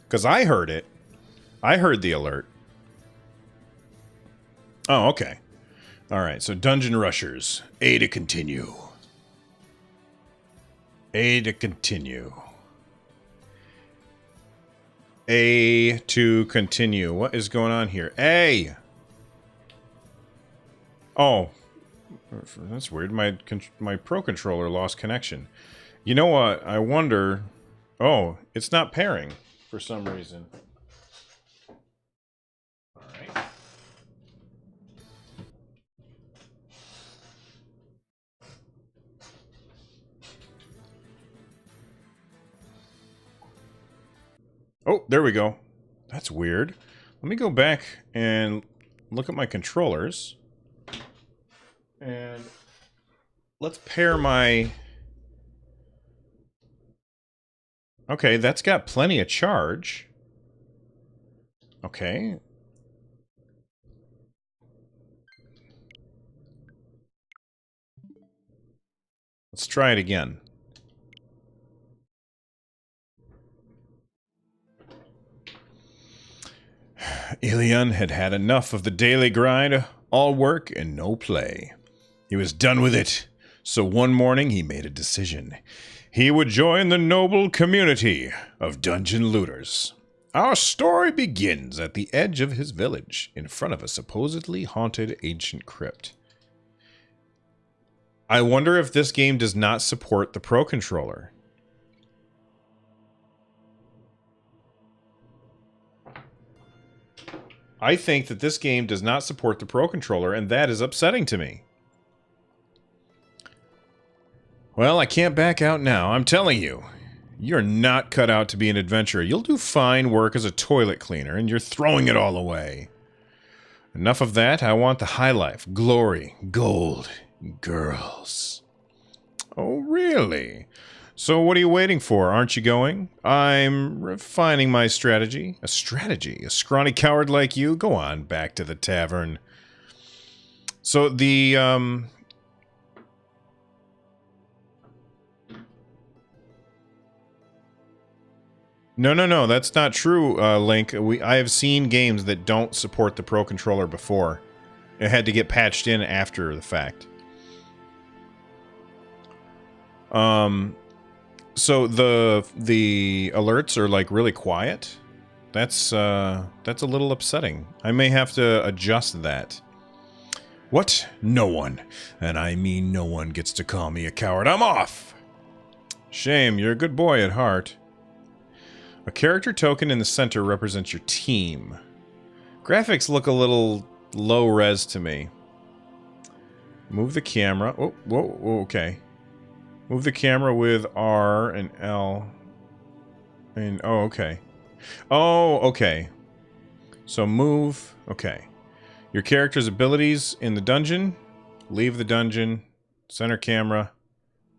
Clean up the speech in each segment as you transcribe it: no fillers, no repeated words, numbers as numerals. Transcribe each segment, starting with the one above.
Because I heard it. I heard the alert. Oh, okay. All right, so Dungeon Rushers. A to continue. A to continue. A to continue. What is going on here? A! Oh. That's weird. My Pro Controller lost connection. You know what? I wonder... Oh, it's not pairing for some reason. Alright. Oh, there we go. That's weird. Let me go back and look at my controllers. And let's pair my... Okay, that's got plenty of charge. Okay. Let's try it again. Ilion had had enough of the daily grind, all work and no play. He was done with it, so one morning he made a decision. He would join the noble community of dungeon looters. Our story begins at the edge of his village, in front of a supposedly haunted ancient crypt. I wonder if this game does not support the Pro Controller. I think that this game does not support the Pro Controller, and that is upsetting to me. Well, I can't back out now, I'm telling you. You're not cut out to be an adventurer. You'll do fine work as a toilet cleaner, and you're throwing it all away. Enough of that, I want the high life, glory, gold, girls. Oh, really? So what are you waiting for? Aren't you going? I'm refining my strategy. A strategy? A scrawny coward like you? Go on, back to the tavern. So the, No, that's not true, Link. I have seen games that don't support the Pro Controller before. It had to get patched in after the fact. So the alerts are like really quiet. That's a little upsetting. I may have to adjust that. What? No one, and I mean no one, gets to call me a coward. I'm off! Shame, you're a good boy at heart. A character token in the center represents your team. Graphics look a little low res to me. Move the camera. Oh, whoa, okay. Move the camera with R and L. And, oh, okay. Oh, okay. So move, okay. Your character's abilities in the dungeon. Leave the dungeon. Center camera.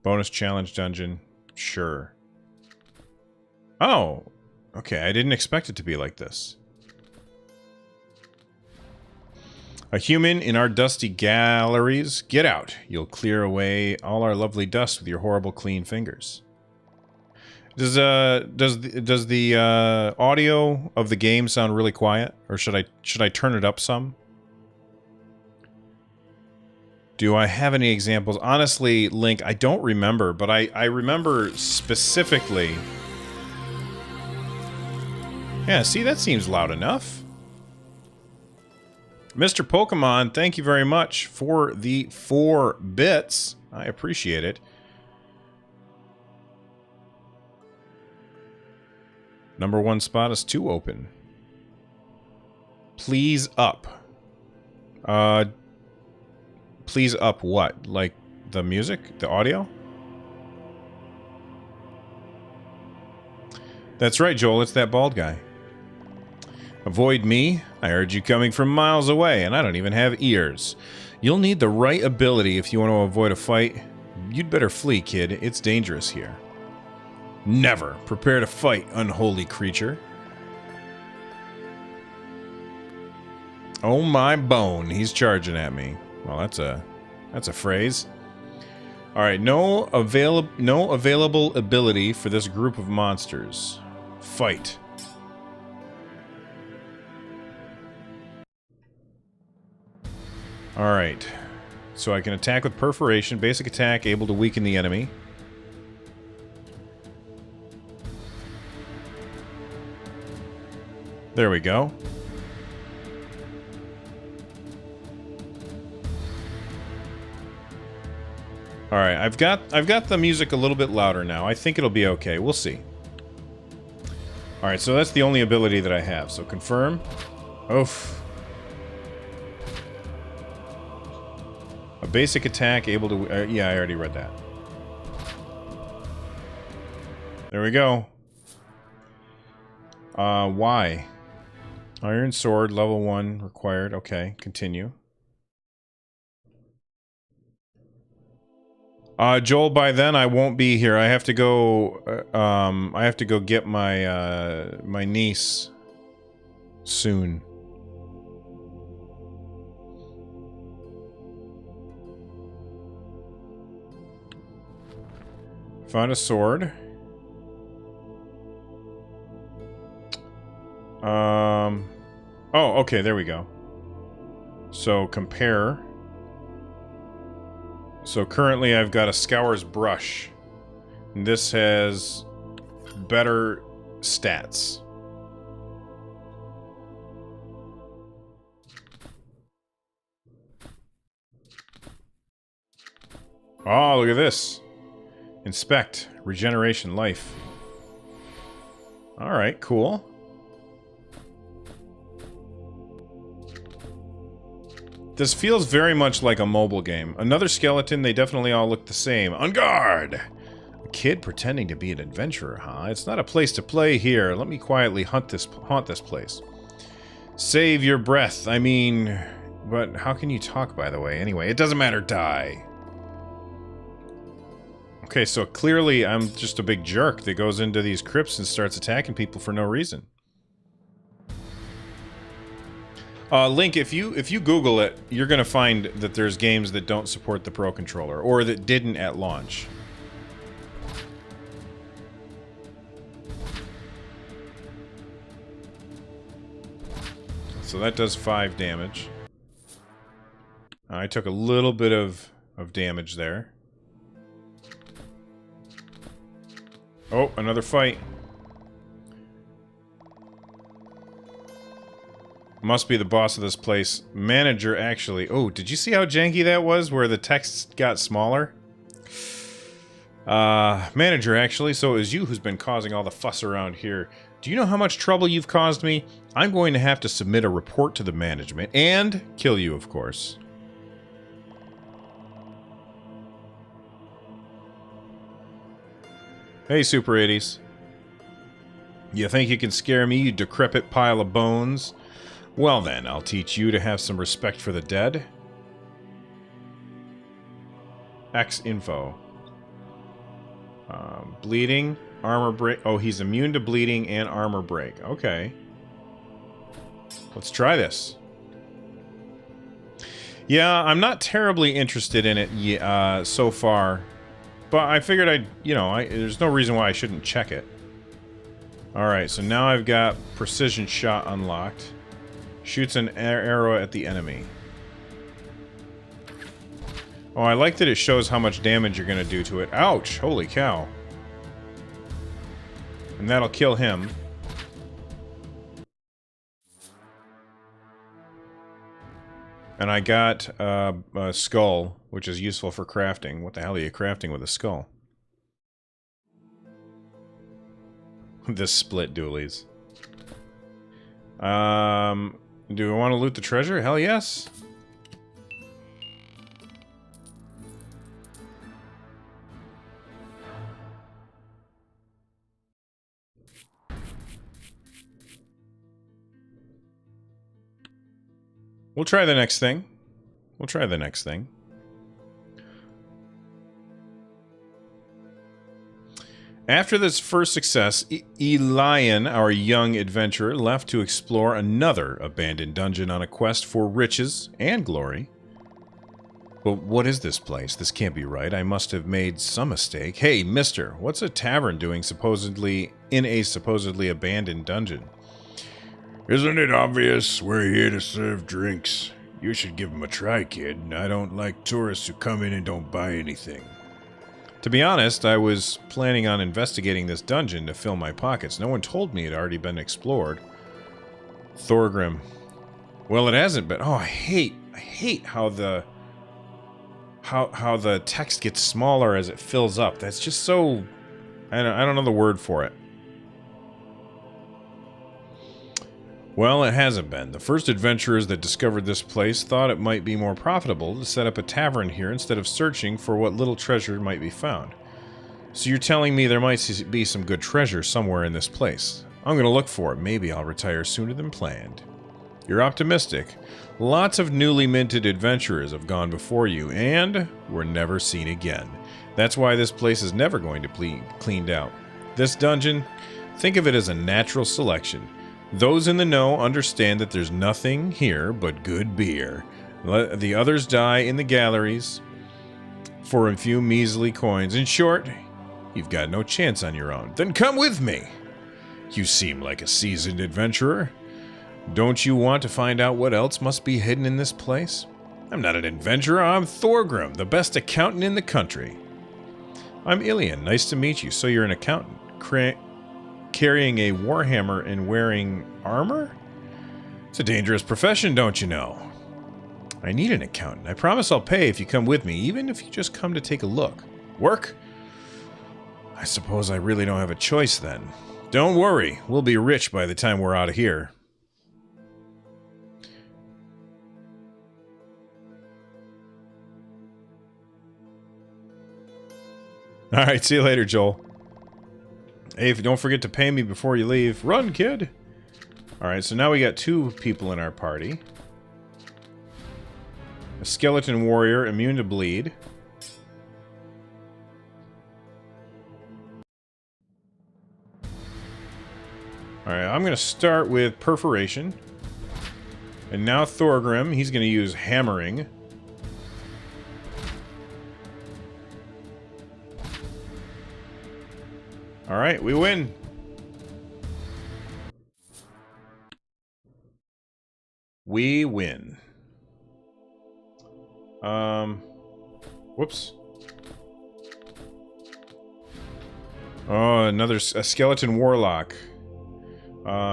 Bonus challenge dungeon. Sure. Oh, okay. I didn't expect it to be like this. A human in our dusty galleries. Get out. You'll clear away all our lovely dust with your horrible clean fingers. Does the audio of the game sound really quiet, or should I turn it up some? Do I have any examples? Honestly, Link, I don't remember, but I remember specifically. Yeah, see, that seems loud enough. Mr. Pokemon, thank you very much for the 4 bits. I appreciate it. Number 1 spot is 2 open. Please up. Please up what? Like the music? The audio? That's right, Joel. It's that bald guy. Avoid me? I heard you coming from miles away, and I don't even have ears. You'll need the right ability if you want to avoid a fight. You'd better flee, kid. It's dangerous here. Never. Prepare to fight, unholy creature. Oh my bone, he's charging at me. Well, that's a phrase. Alright, no available ability for this group of monsters. Fight. Alright. So I can attack with perforation. Basic attack, able to weaken the enemy. There we go. Alright, I've got the music a little bit louder now. I think it'll be okay. We'll see. Alright, so that's the only ability that I have. So confirm. Oof. A basic attack able to... yeah, I already read that. There we go. Why? Iron Sword, level 1 required. Okay, continue. Joel, by then I won't be here. I have to go, I have to go get my, my niece soon. Found a sword. Oh, okay, there we go. So, compare. So, currently I've got a Scour's Brush. And this has better stats. Oh, look at this. Inspect. Regeneration. Life. Alright, cool. This feels very much like a mobile game. Another skeleton, they definitely all look the same. On guard! A kid pretending to be an adventurer, huh? It's not a place to play here. Let me quietly haunt this place. Save your breath. I mean... But how can you talk, by the way? Anyway, it doesn't matter. Die. Okay, so clearly I'm just a big jerk that goes into these crypts and starts attacking people for no reason. Link, if you Google it, you're gonna find that there's games that don't support the Pro Controller, or that didn't at launch. So that does 5 damage. I took a little bit of damage there. Oh, another fight. Must be the boss of this place. Manager, actually. Oh, did you see how janky that was? Where the text got smaller? Manager, actually. So it was you who's been causing all the fuss around here. Do you know how much trouble you've caused me? I'm going to have to submit a report to the management. And kill you, of course. Hey, Super 80s. You think you can scare me, you decrepit pile of bones? Well then, I'll teach you to have some respect for the dead. X info. Bleeding, armor break. Oh, he's immune to bleeding and armor break. Okay. Let's try this. Yeah, I'm not terribly interested in it so far. But I figured there's no reason why I shouldn't check it. Alright, so now I've got precision shot unlocked. Shoots an arrow at the enemy. Oh, I like that it shows how much damage you're going to do to it. Ouch! Holy cow. And that'll kill him. And I got a skull, which is useful for crafting. What the hell are you crafting with a skull? This split dualies. Do I want to loot the treasure? Hell yes. We'll try the next thing. We'll try the next thing. After this first success, Elian, our young adventurer, left to explore another abandoned dungeon on a quest for riches and glory. But what is this place? This can't be right. I must have made some mistake. Hey, mister, what's a tavern doing in a supposedly abandoned dungeon? Isn't it obvious we're here to serve drinks? You should give him a try, kid. I don't like tourists who come in and don't buy anything. To be honest, I was planning on investigating this dungeon to fill my pockets. No one told me it had already been explored. Thorgrim. Well, it hasn't been. Oh, I hate how the text gets smaller as it fills up. That's just so... I don't know the word for it. Well, it hasn't been. The first adventurers that discovered this place thought it might be more profitable to set up a tavern here instead of searching for what little treasure might be found. So you're telling me there might be some good treasure somewhere in this place. I'm going to look for it. Maybe I'll retire sooner than planned. You're optimistic. Lots of newly minted adventurers have gone before you and were never seen again. That's why this place is never going to be cleaned out. This dungeon, think of it as a natural selection. Those in the know understand that there's nothing here but good beer. Let the others die in the galleries for a few measly coins. In short, you've got no chance on your own. Then come with me. You seem like a seasoned adventurer. Don't you want to find out what else must be hidden in this place? I'm not an adventurer, I'm Thorgrim, the best accountant in the country. I'm Ilian, nice to meet you. So you're an accountant, carrying a warhammer and wearing armor? It's a dangerous profession, don't you know? I need an accountant. I promise I'll pay if you come with me, even if you just come to take a look. Work? I suppose I really don't have a choice then. Don't worry, we'll be rich by the time we're out of here. Alright, see you later, Joel. Hey, don't forget to pay me before you leave. Run, kid! Alright, so now we got 2 people in our party. A skeleton warrior, immune to bleed. Alright, I'm going to start with perforation. And now Thorgrim, he's going to use hammering. Alright, we win. We win. Whoops. Oh, a skeleton warlock.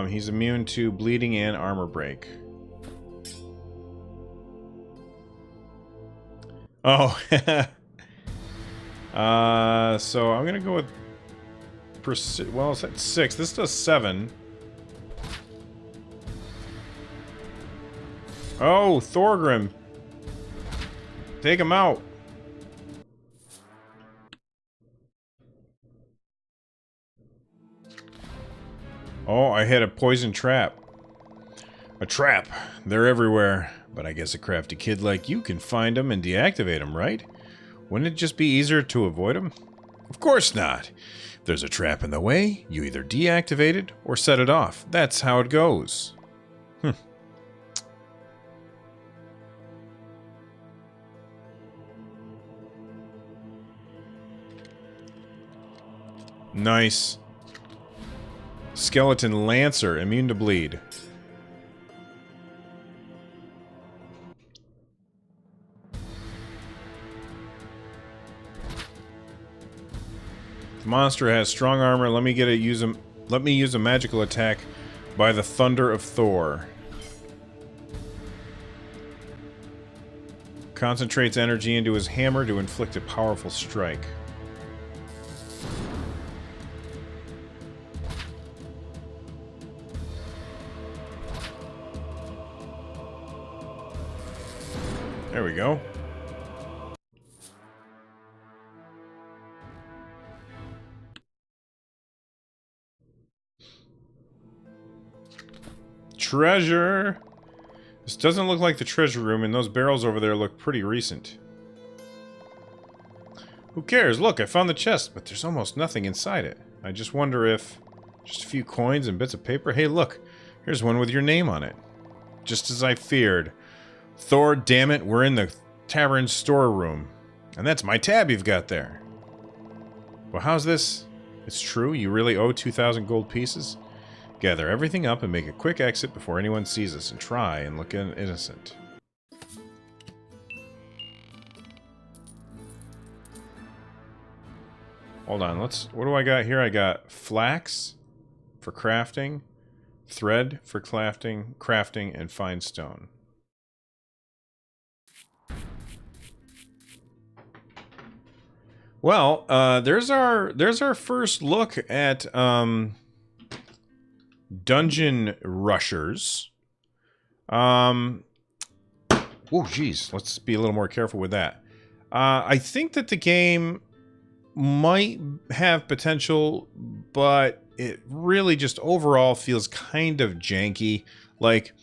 He's immune to bleeding and armor break. Oh. So I'm gonna go with well, it's at 6. This does 7. Oh, Thorgrim. Take him out. Oh, I hit a poison trap. A trap. They're everywhere. But I guess a crafty kid like you can find them and deactivate them, right? Wouldn't it just be easier to avoid them? Of course not. If there's a trap in the way, you either deactivate it or set it off. That's how it goes. Nice. Skeleton Lancer, immune to bleed. The monster has strong armor. Let me use a magical attack by the thunder of Thor. Concentrates energy into his hammer to inflict a powerful strike. There we go. Treasure! This doesn't look like the treasure room, and those barrels over there look pretty recent. Who cares? Look, I found the chest, but there's almost nothing inside it. I just wonder if... just a few coins and bits of paper? Hey, look! Here's one with your name on it. Just as I feared. Thor, damn it, we're in the tavern storeroom. And that's my tab you've got there. Well, how's this? It's true? You really owe 2,000 gold pieces? Gather everything up and make a quick exit before anyone sees us, and try and look innocent. Hold on, what do I got here? I got flax for crafting, thread for crafting, and fine stone. Well, there's our first look at dungeon rushers. Oh, geez, let's be a little more careful with that. I think that the game might have potential, but it really just overall feels kind of janky. Like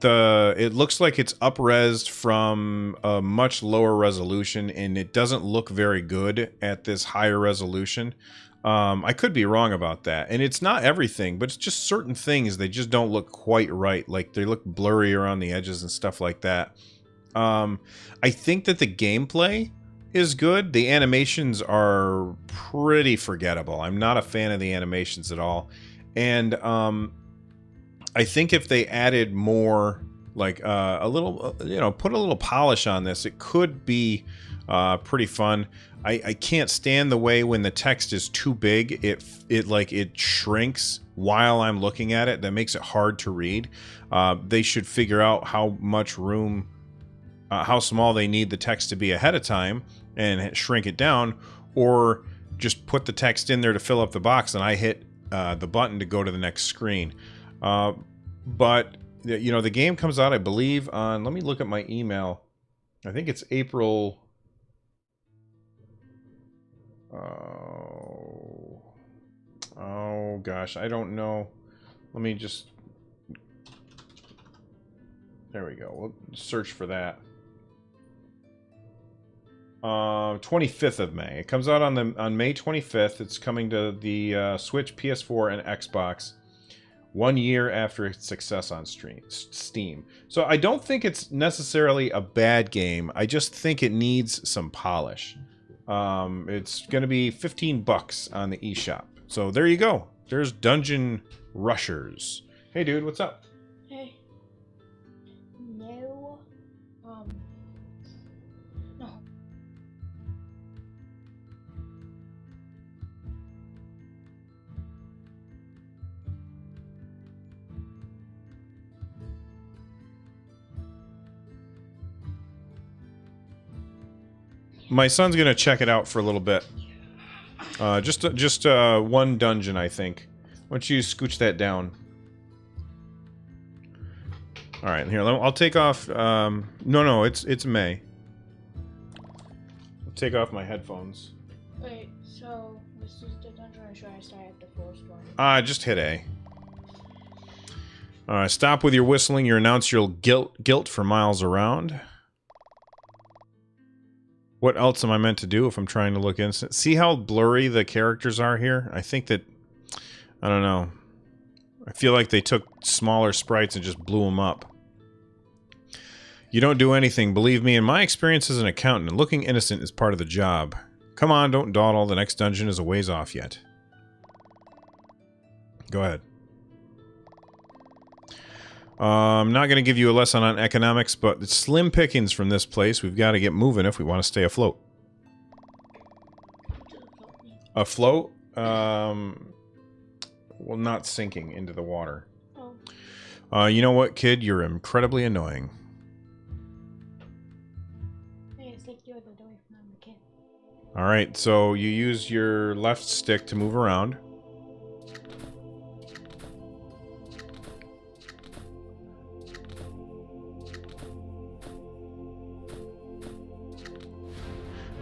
it looks like it's up-resed from a much lower resolution, and it doesn't look very good at this higher resolution. I could be wrong about that, and it's not everything, but it's just certain things they just don't look quite right. Like they look blurry around the edges and stuff like that. I think that the gameplay is good. The animations are pretty forgettable. I'm not a fan of the animations at all. And I think if they added more, like a little, put a little polish on this, it could be pretty fun. I can't stand the way when the text is too big, it shrinks while I'm looking at it. That makes it hard to read. They should figure out how much room, how small they need the text to be ahead of time and shrink it down, or just put the text in there to fill up the box and I hit the button to go to the next screen. But the game comes out, I believe, on, let me look at my email. I think it's April. Oh gosh, I don't know. Let me just, there we go. We'll search for that. 25th of May. It comes out on May 25th. It's coming to the Switch, PS4, and Xbox 1 year after its success on Steam. So I don't think it's necessarily a bad game. I just think it needs some polish. It's going to be $15 on the eShop. So there you go. There's Dungeon Rushers. Hey, dude, what's up? Hey. No. No. My son's gonna check it out for a little bit. Just one dungeon, I think. Why don't you scooch that down? All right, here. I'll take off. No, it's May. I'll take off my headphones. Wait, so this is the dungeon, or should I start at the first one? Just hit A. Stop with your whistling. You announce your guilt for miles around. What else am I meant to do if I'm trying to look innocent? See how blurry the characters are here? I think that, I don't know. I feel like they took smaller sprites and just blew them up. You don't do anything. Believe me, in my experience as an accountant, looking innocent is part of the job. Come on, don't dawdle. The next dungeon is a ways off yet. Go ahead. I'm not going to give you a lesson on economics, but it's slim pickings from this place. We've got to get moving if we want to stay afloat. Afloat? Well, not sinking into the water. Oh. You know what, kid? You're incredibly annoying. Hey, it's like you're the away from the kid. Alright, so you use your left stick to move around.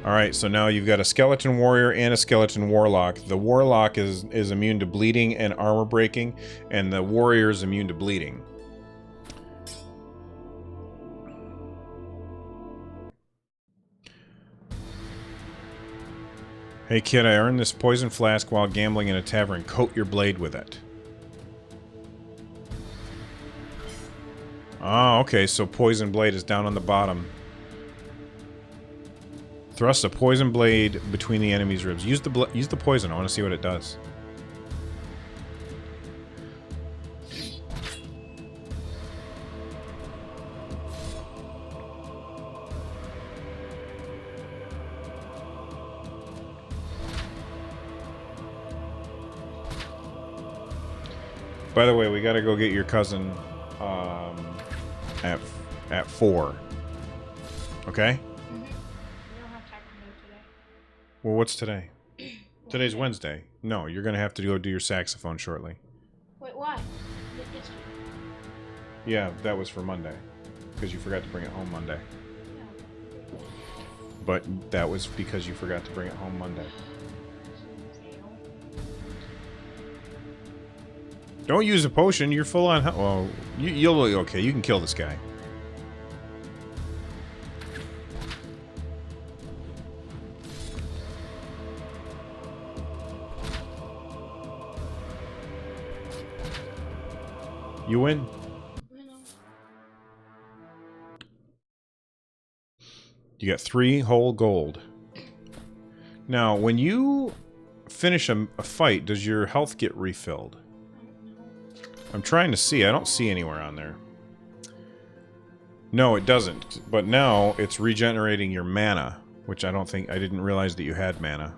Alright, so now you've got a skeleton warrior and a skeleton warlock. The warlock is immune to bleeding and armor breaking, and the warrior is immune to bleeding. Hey kid, I earned this poison flask while gambling in a tavern. Coat your blade with it. Oh, okay, so poison blade is down on the bottom. Thrust a poison blade between the enemy's ribs. Use the poison. I want to see what it does. By the way, we gotta go get your cousin at 4. Okay? We don't have time to do today. Well, what's today? Today's Wednesday. No, you're gonna have to go do your saxophone shortly. Wait, why? Yesterday. Yeah, that was for Monday. Because you forgot to bring it home Monday. Yeah. But that was because you forgot to bring it home Monday. Don't use a potion. You're full on. Well, you'll be okay. You can kill this guy. You win. You got 3 whole gold. Now, when you finish a fight, does your health get refilled? I'm trying to see. I don't see anywhere on there. No, it doesn't. But now it's regenerating your mana, which I didn't realize that you had mana.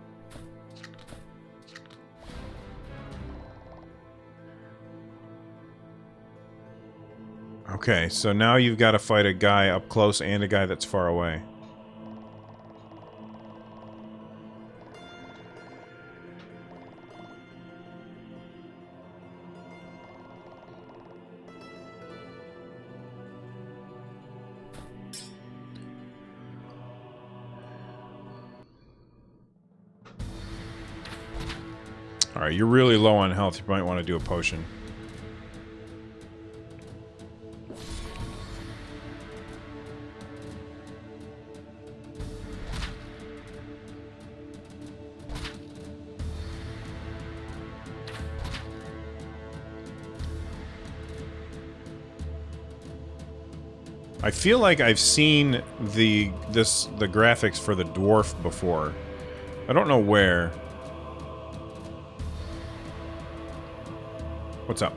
Okay, so now you've got to fight a guy up close and a guy that's far away. Alright, you're really low on health. You might want to do a potion. I feel like I've seen the graphics for the dwarf before. I don't know where. What's up?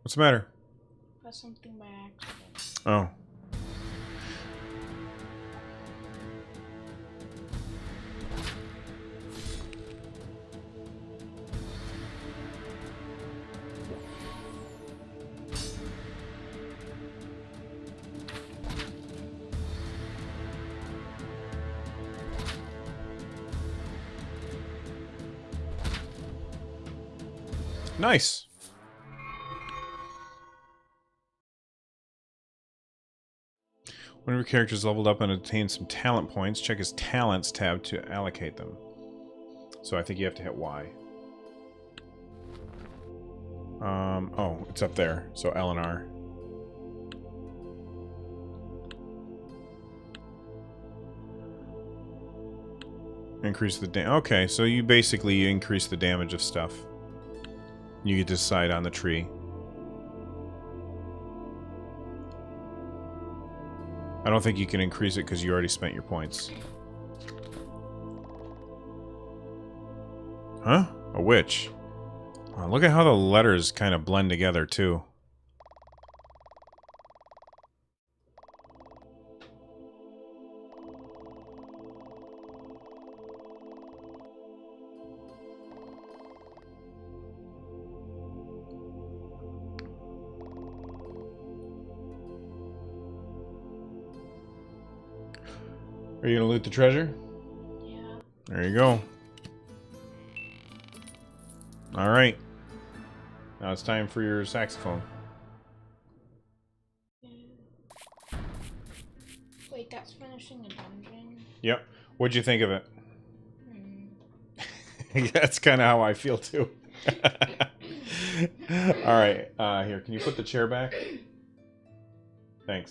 What's the matter? Press something by accident. Oh. Nice. One of your characters leveled up and obtained some talent points. Check his talents tab to allocate them. So I think you have to hit Y. Oh, it's up there. So L and R. Increase the okay, so you basically increase the damage of stuff. You get to decide on the tree. I don't think you can increase it because you already spent your points. Huh? A witch. Oh, look at how the letters kind of blend together, too. Are you gonna loot the treasure? Yeah. There you go. Alright. Now it's time for your saxophone. Wait, that's finishing a dungeon? Yep. What'd you think of it? Hmm. That's kind of how I feel too. Alright, here, can you put the chair back? Thanks.